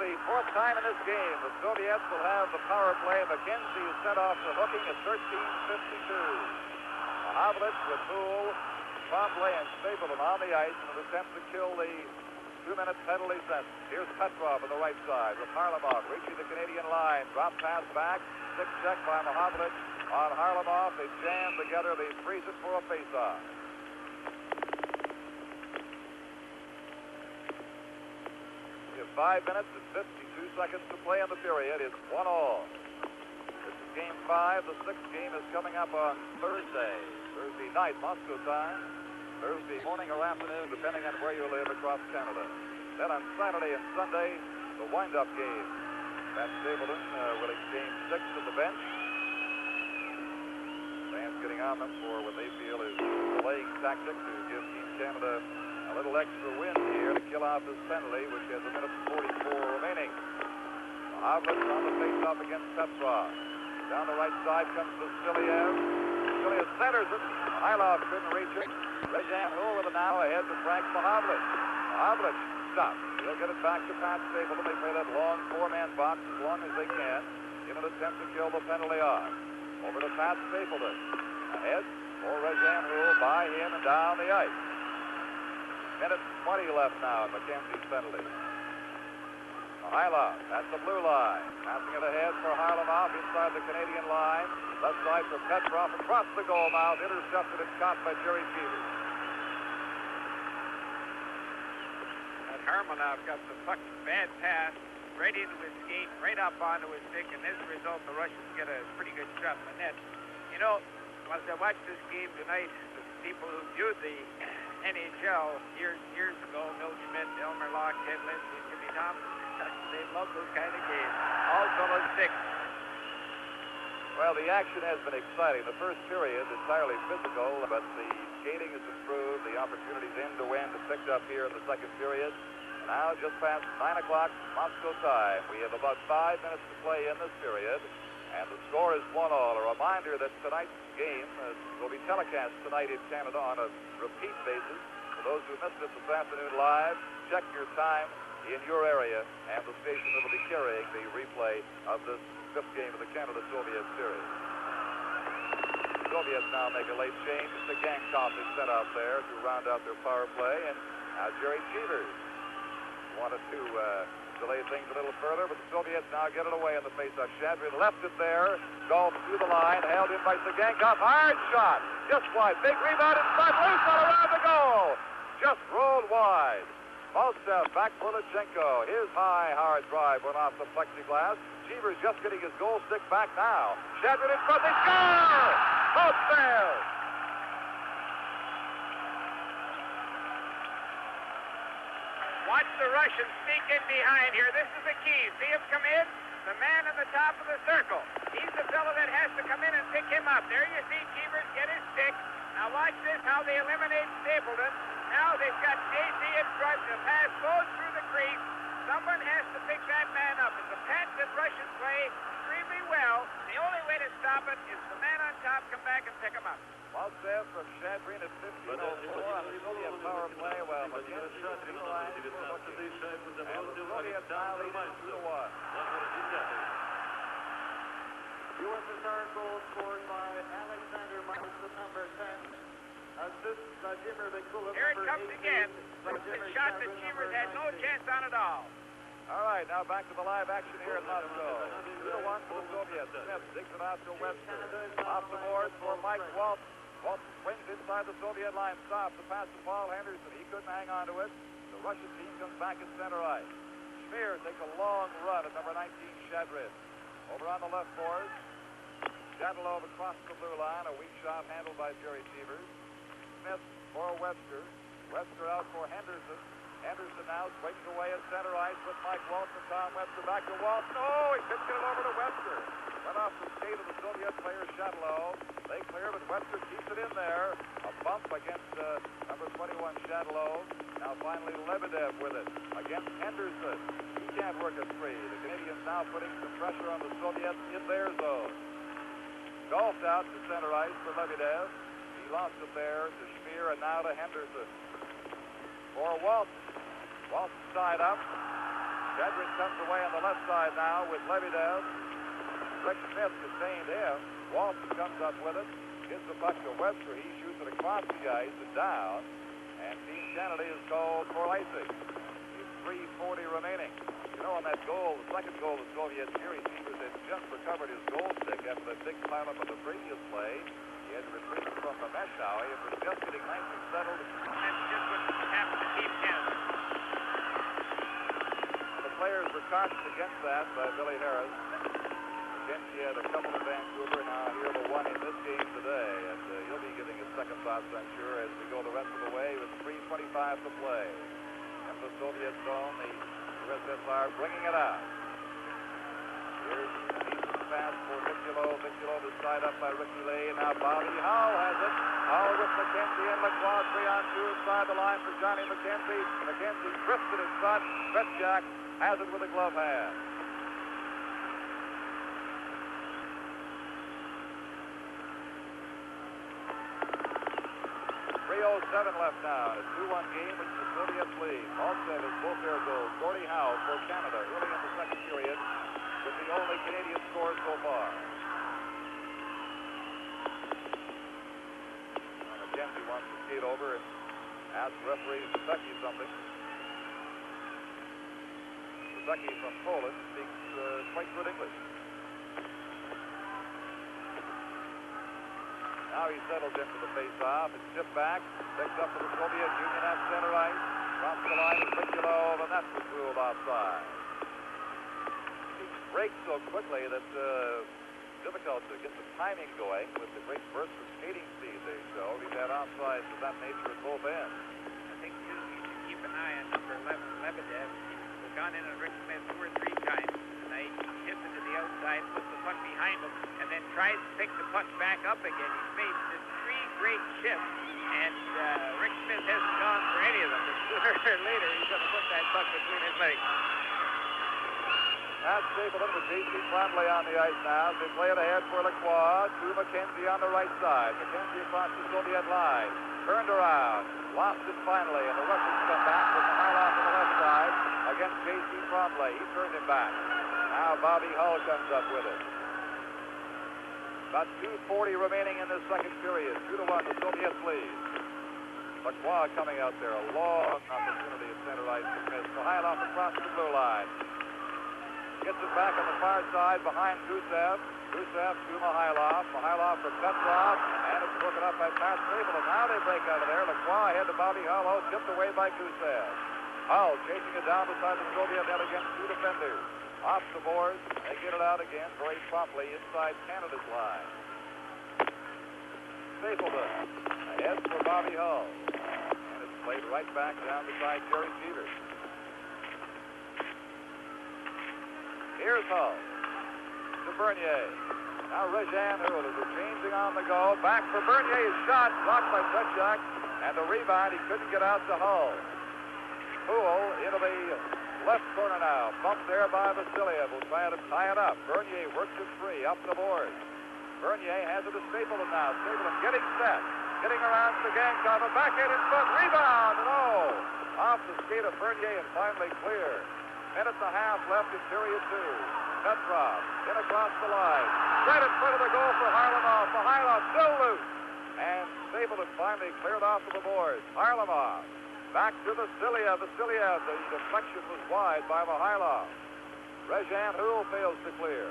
the fourth time in this game, the Soviets will have the power play. McKenzie is sent off to hooking at 13:52. Mahavlich with Poole, Tremblay, and Stapleton on the ice in an attempt to kill the 2-minute penalty sentence. Here's Petrov on the right side with Harlamov reaching the Canadian line. Drop pass back. Stick check by Mahavlich on Harlamov. They jam together. They freeze it for a face-off. We have 5 minutes and 52 seconds to play in the period. It's 1-all. This is game 5. The 6th game is coming up on Thursday night, Moscow time. Thursday morning or afternoon, depending on where you live across Canada. Then on Saturday and Sunday, the wind-up game. Matt Stapleton will exchange 6 at the bench. Fans getting on them for what they feel is a delaying tactic to give Team Canada a little extra wind here to kill off this penalty, which has 1 minute and 44 remaining. Mahavlich on the face-off against Petrov. Down the right side comes Vasiliev. Vasiliev centers it. Milov couldn't reach it. Rejan Houle with it now ahead to Frank Mahavlich. Mahavlich stops. He'll get it back to Pat Stapleton. They play that long 4-man box as long as they can in an attempt to kill the penalty off. Over to Pat Stapleton. Ahead for Rejan Houle by him and down the ice. Minute 20 left now in Mackenzie's penalty. Milov at the blue line. Passing it ahead for Harlamov inside the Canadian line. Left side for Petrov across the goal mouth. Intercepted and caught by Jerry Cheevers. And Harlamov got the puck bad pass right into his skate, right up onto his stick, and as a result, the Russians get a pretty good shot in the net. You know, as I watched this game tonight, the people who viewed the NHL years ago, Milt Schmidt, Elmer Locke, Ted Lindsay, Jimmy Thompson, they love this kind of game. Also on 6. Well, the action has been exciting. The first period entirely physical, but the skating has improved. The opportunities end-to-end have picked up here in the second period. Now, just past 9 o'clock Moscow time, we have about 5 minutes to play in this period, and the score is 1-all. A reminder that tonight's game will be telecast tonight in Canada on a repeat basis. For those who missed it this afternoon live, check your time in your area, and the station that will be carrying the replay of this 5th game of the Canada-Soviet series. The Soviets now make a late change. Gankov is set out there to round out their power play, and now Jerry Cheevers wanted to delay things a little further, but the Soviets now get it away in the faceoff. Shadrin left it there, golf through the line, held in by Gankov. Hard shot, just wide. Big rebound in front, loose all around the goal. Just rolled wide. Maltsev back for Lutsenko. His high, hard drive went off the plexiglass. Cheevers just getting his goal stick back now. Shadrin in front, they score! Maltsev! Watch the Russians sneak in behind here. This is the key. See him come in? The man at the top of the circle. He's the fellow that has to come in and pick him up. There you see Cheevers get his stick. Now watch this, how they eliminate Stapleton. Now they've got JC in front. The pass goes through the crease. Someone has to pick that man up. It's a patch that Russians play extremely well. The only way to stop it is the man on top come back and pick him up. Maltsev from Shadrin at 15:04 on the Soviet power play. Well, McKenzie is in the line for looking. And the Soviets now lead 2-1. USSR goal scored by Alexander Martin, number 10. Assist Vladimir Mikulov. Here it comes again. It's a shot that Cheevers had no chance on at all. All right, now back to the live action here in Moscow. 2-1 for the Soviets. Smith digs it out to Webster. Off the boards for Mike Walton. Walton swings inside the Soviet line. Stops the pass to Paul Henderson. He couldn't hang on to it. The Russian team comes back in center ice. Schmier takes a long run at number 19, Shadrin. Over on the left boards. Shadilov across the blue line. A weak shot handled by Jerry Cheevers. Smith for Webster. Webster out for Henderson. Henderson now swings away at center ice with Mike Walton. Tom Webster back to Walton. Oh, he couldn't get it over to Webster. Went off the skate of the Soviet player Shadilov. They clear, but Webster keeps it in there. A bump against number 21 Shadilov. Now finally Lebedev with it against Henderson. He can't work a free. The Canadians now putting some pressure on the Soviets in their zone. Golfed out to center ice for Lebedev. He lost it there to Schmier and now to Henderson. For Walton. Walton side up. Jedrick comes away on the left side now with Lebedev. Rick Smith sustained him. Walton comes up with it. Gives the puck to Webster. He shoots it across the ice and down. And Team Canada is called for icing. It's 3:40 remaining. You know, on that goal, the second goal of the Soviet series, Sievers had just recovered his goal stick after that big pileup of the previous play. He had to retrieve it from the mesh now. It was just getting nice and settled. That's just what happened to Team Canada. The players were cautioned against that by Billy Harris. McKenzie had a couple in Vancouver. Now here the one in this game today. And he'll be giving his second thoughts, I'm sure, as we go the rest of the way with 3:25 to play. And the Soviet zone, the USSR bringing it out. Here's a decent pass for Mikulo. Mikulo is tied up by Ricky Lay. Now Bobby Hull has it. Hull with McKenzie and Lacroix 3-on-2 inside the line for Johnny McKenzie. McKenzie drifted in front. Betjak has it with a glove hand. .07 left now. A 2-1 game which the Soviets lead. Maltsev has both their goals. Gordie Howe for Canada early in the second period with the only Canadian score so far. McKenzie wants to skate over and ask referee Suzuki something. Suzuki from Poland speaks quite good English. Now he settles into the face-off. It's tipped back. Picks up for the Soviet Union at center ice. Crossed the line with Mikulo, and that was ruled offside. He breaks so quickly that it's difficult to get the timing going with the great burst of skating speed they show. He's had offsides of that nature at both ends. I think, too, you should keep an eye on number 11, Lebedev. He's gone in on Rick Smith 2 or 3 times tonight. He tips it to the outside, puts the puck behind him, and then tries to pick the puck back up again. He's made 3 great shifts, and Rick Smith hasn't gone for any of them. But sooner or later, he's going to put that puck between his legs. Matt Stapleton with J.C. Tremblay on the ice now. They play it ahead for Lacroix to McKenzie on the right side. McKenzie across the Soviet line. Turned around. Lost it finally, and the Russians come back with Mikhailov on the left side against J.C. Tremblay. He turned him back. Now Bobby Hull comes up with it. About 2:40 remaining in this second period. 2-1, the Soviets lead. Lacroix coming out there. A long opportunity at center ice to miss. Mikhailov across the blue line. Gets it back on the far side behind Gusev. Gusev to Mikhailov. Mikhailov for Petrov. And it's broken up by Pat Stapleton. Now they break out of there. Lacroix ahead to Bobby Hull. Oh, tipped away by Gusev. Hull chasing it down beside the Soviet net against 2 defenders. Off the boards. They get it out again very promptly inside Canada's line. Stapleton ahead for Bobby Hull. And it's played right back down beside Jerry Peters. Here's Hull to Bernier. Now Rejean Houle is changing on the go. Back for Bernier. His shot blocked by Betjak. And the rebound, he couldn't get out to Hull. Houle into the left corner now. Bumped there by Vasiliev. Will try to tie it up. Bernier works it free. Up the board. Bernier has it to Stapleton now. Stapleton getting set. Getting around to Gankov. A backhand in front. Rebound. And off the skate of Bernier and finally clear. Minute and a half left in period 2. Petrov in across the line. Right in front of the goal for Harlamov. Mikhailov still loose. And Stapleton finally cleared off of the boards. Harlamov back to Vasiliev. Vasiliev, the deflection was wide by Mikhailov. Rejean Houle fails to clear.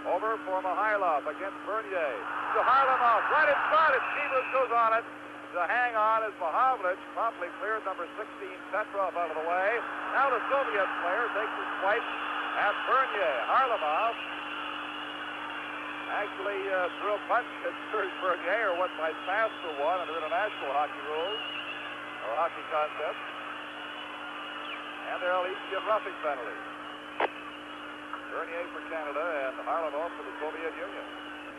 Over for Mikhailov against Bernier. To Harlamov, right in front, and Chivas goes on it. To hang on as Mahavlich promptly cleared number 16 Petrov out of the way. Now the Soviet player takes a swipe at Bernier. Harlamov actually threw a punch at Serge Bernier, or what might pass for one under international hockey rules, or hockey concept. And they'll each get roughing penalties. Bernier for Canada and Harlamov for the Soviet Union.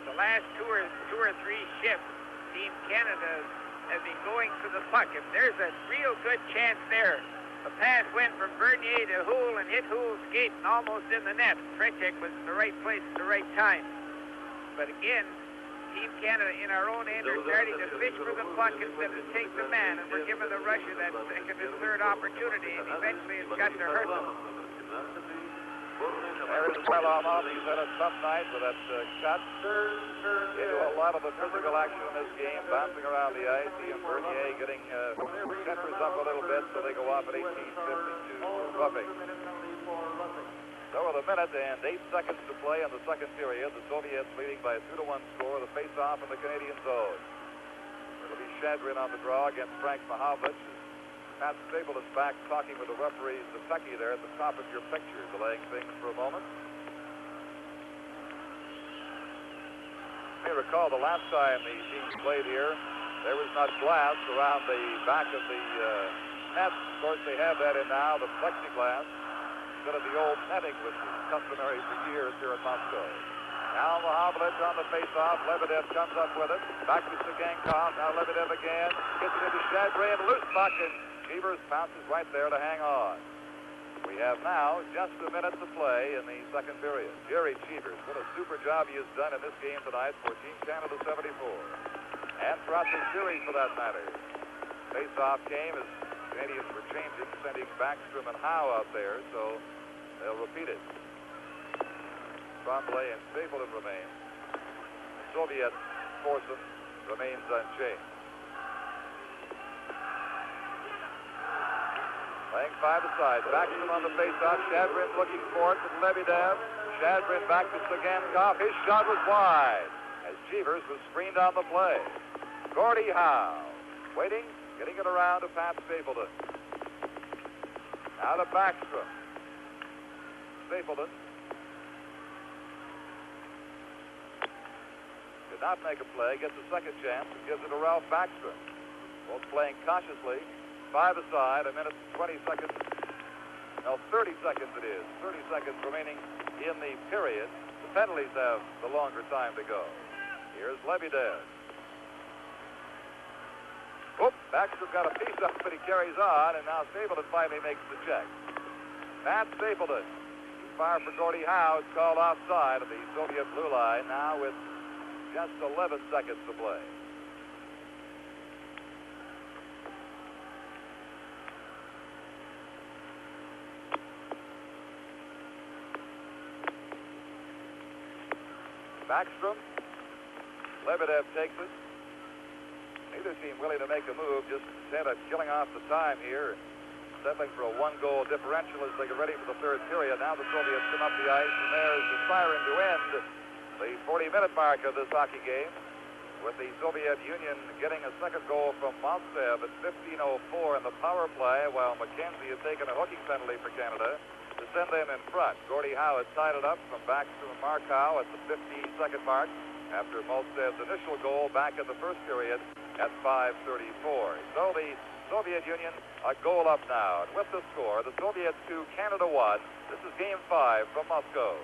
The last two or three shifts, Team Canada has been going for the puck. If there's a real good chance there, the pass went from Bernier to Houle and hit Houle's skating almost in the net. Tretiak was in the right place at the right time. But again, Team Canada in our own end are starting to fish for the puck instead of take the man, and we're giving the Russia that second and third opportunity, and eventually it's got to hurt them. There's Varlamov. He's had a tough night with that cut. Into a lot of the physical action in this game, bouncing around the ice. He and Bernier getting tempers up a little bit, so they go off at 18:52 roughing. So with a minute and 8 seconds to play in the second period, the Soviets leading by a 2-1 score. The face-off in the Canadian zone. It'll be Shadrin on the draw against Frank Mahovlich. Pat Stapleton's back talking with the referee Zatecki there at the top of your picture, delaying things for a moment. You may recall the last time the teams played here, there was not glass around the back of the net. Of course, they have that in now, the plexiglass, instead of the old netting, which was customary for years here in Moscow. Now Mahovlich on the face-off. Lebedev comes up with it. Back to Sagankov. Now Lebedev again. Gets it into Shadrin. Loose puck, and Cheevers bounces right there to hang on. We have now just a minute to play in the second period. Jerry Cheevers, what a super job he has done in this game tonight for Team Canada 74. And throughout the series, for that matter. Face-off came as Canadians were changing, sending Backstrom and Howe out there, so they'll repeat it. Tremblay and Stapleton remain. Soviet foursome remains unchanged. Playing five-a-side. Backstrom on the face-off. Shadrin looking for it with Lebedev. Shadrin back to Sagankov. His shot was wide as Cheevers was screened on the play. Gordie Howe waiting, getting it around to Pat Stapleton. Now to Backstrom. Stapleton did not make a play, gets a second chance, and gives it to Ralph Backstrom. Both playing cautiously. Five-a-side, a minute and 20 seconds. No, 30 seconds it is. 30 seconds remaining in the period. The penalties have the longer time to go. Here's Lebedev. Oop, Backstrom got a piece up, but he carries on, and now Stapleton finally makes the check. Pat Stapleton. Too far for Gordie Howe. It's called offside of the Soviet blue line, now with just 11 seconds to play. Backstrom. Lebedev takes it. Neither team willing to make a move, just instead of killing off the time here, settling for a one-goal differential as they get ready for the third period. Now the Soviets come up the ice, and there's the siren to end the 40-minute mark of this hockey game, with the Soviet Union getting a second goal from Maltsev at 15:04 in the power play, while McKenzie has taken a hooking penalty for Canada to send them in front. Gordie Howe had tied it up from Backstrom and Markow at the 15-second mark after Maltsev's initial goal back in the first period at 5:34. So the Soviet Union a goal up now. And with the score, the Soviets 2, Canada 1. This is Game 5 from Moscow.